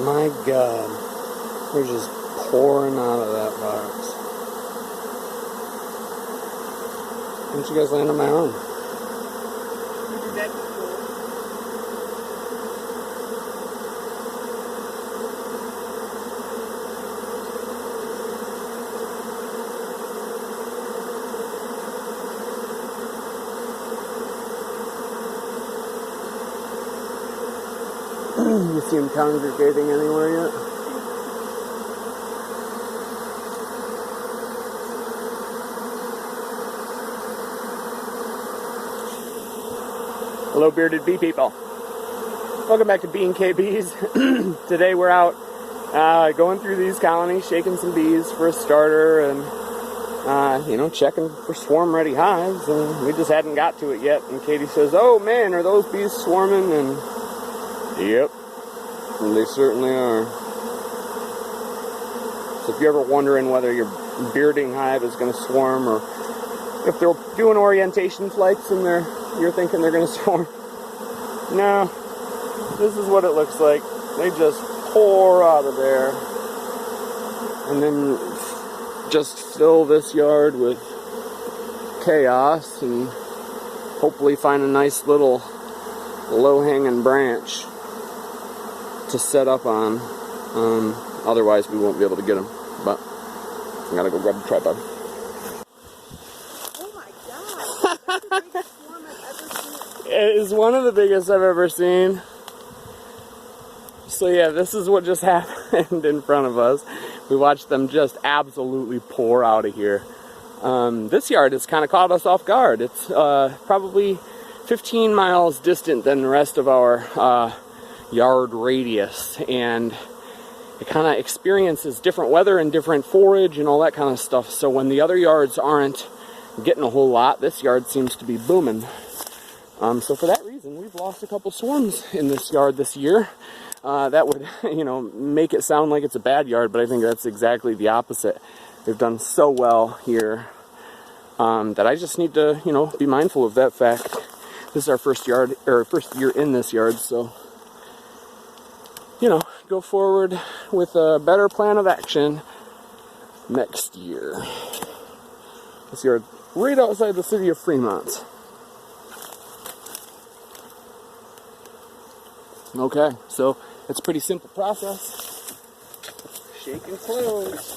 My God, they're just pouring out of that box. Why don't you guys land on my arm? You see them congregating anywhere yet? Hello, bearded bee people. Welcome back to bkbees. Today we're out going through these colonies, shaking some bees for a starter, and checking for swarm-ready hives. And we just hadn't got to it yet. And Katie says, "Oh man, are those bees swarming?" And yep, they certainly are. So if you're ever wondering whether your bearding hive is going to swarm, or if they're doing orientation flights and you're thinking they're going to swarm, no, this is what it looks like. They just pour out of there and then just fill this yard with chaos and hopefully find a nice little low-hanging branch to set up on. Otherwise we won't be able to get them, but I gotta go grab the tripod. Oh my God, that's the biggest swarm I've ever seen. It is one of the biggest I've ever seen. So yeah, this is what just happened in front of us. We watched them just absolutely pour out of here. This yard has kind of caught us off guard. It's probably 15 miles distant than the rest of our yard radius, and it kind of experiences different weather and different forage and all that kind of stuff. So when the other yards aren't getting a whole lot, this yard seems to be booming. So for that reason, we've lost a couple swarms in this yard this year. That would, make it sound like it's a bad yard, but I think that's exactly the opposite. They've done so well here that I just need to, be mindful of that fact. This is our first year in this yard, so go forward with a better plan of action next year. This yard right outside the city of Fremont. Okay, so it's a pretty simple process. Shake and close.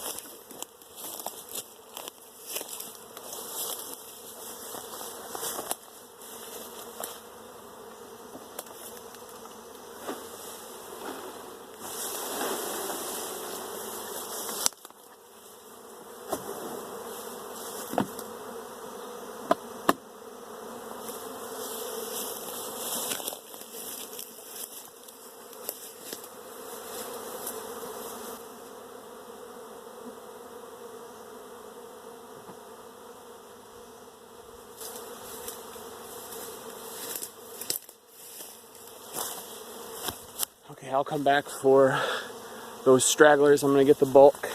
Okay, I'll come back for those stragglers. I'm going to get the bulk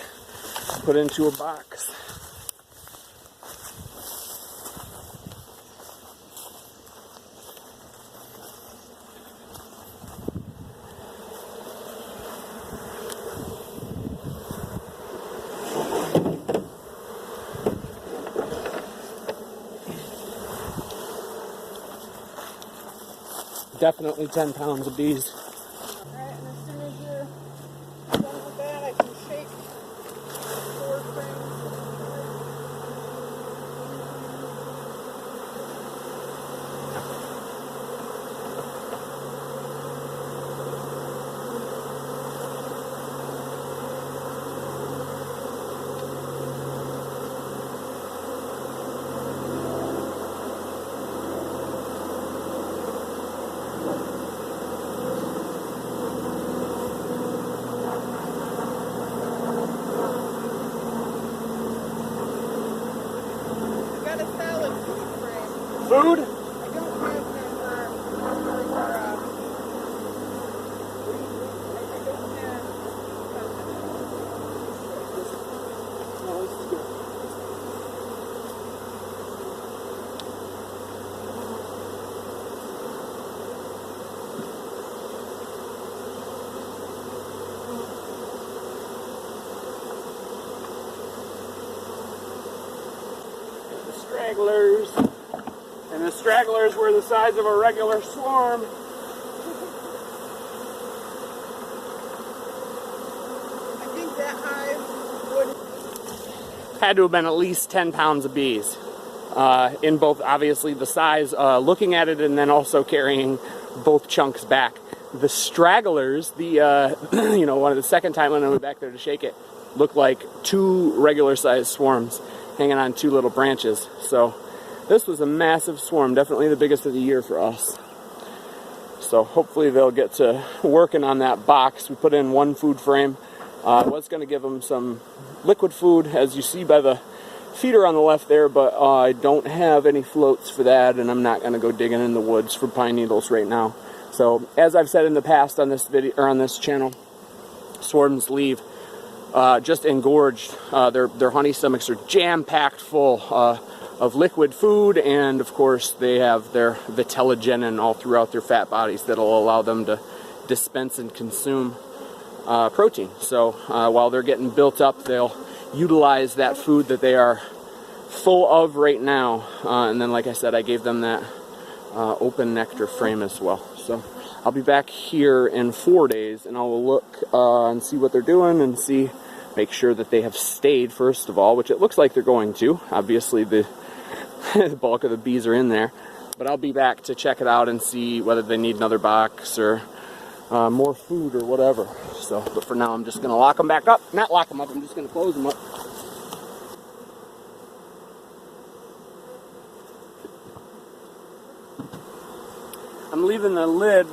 put into a box. Definitely 10 pounds of bees. Alright, and as soon as you're done with that, I can shake 4 frames. Food? I don't have that for stragglers. And the stragglers were the size of a regular swarm. I think that hive would... Had to have been at least 10 pounds of bees. In both, obviously, the size, looking at it, and then also carrying both chunks back. The stragglers, the, you know, one of the second time when I went back there to shake it, looked like 2 regular-sized swarms hanging on 2 little branches. So this was a massive swarm, definitely the biggest of the year for us. So hopefully they'll get to working on that box. We put in 1 food frame. I was going to give them some liquid food, as you see by the feeder on the left there, but I don't have any floats for that, and I'm not going to go digging in the woods for pine needles right now. So, as I've said in the past on this video or on this channel, swarms leave just engorged. Their honey stomachs are jam-packed full of liquid food, and of course they have their vitellogenin all throughout their fat bodies that'll allow them to dispense and consume protein. So while they're getting built up, they'll utilize that food that they are full of right now, and then, like I said, I gave them that open nectar frame as well. So I'll be back here in 4 days, and I'll look and see what they're doing, and make sure that they have stayed, first of all, which it looks like they're going to. Obviously the bulk of the bees are in there, but I'll be back to check it out and see whether they need another box or more food or whatever. So, but for now, I'm just going to lock them back up. Not lock them up, I'm just going to close them up. I'm leaving the lid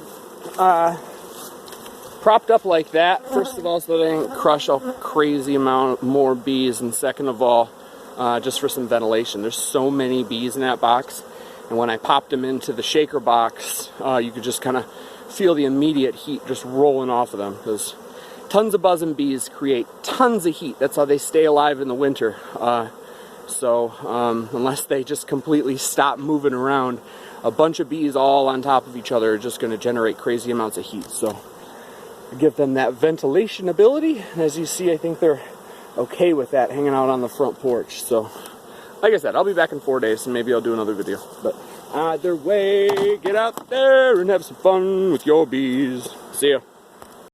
propped up like that, first of all, so that I don't crush a crazy amount more bees, and second of all, just for some ventilation. There's so many bees in that box, and when I popped them into the shaker box, you could just kind of feel the immediate heat just rolling off of them, because tons of buzzing bees create tons of heat. That's how they stay alive in the winter. So unless they just completely stop moving around, a bunch of bees all on top of each other are just going to generate crazy amounts of heat. So give them that ventilation ability, and as you see, I think they're okay with that, hanging out on the front porch. So like I said, I'll be back in 4 days, and maybe I'll do another video. But either way, get out there and have some fun with your bees. See ya.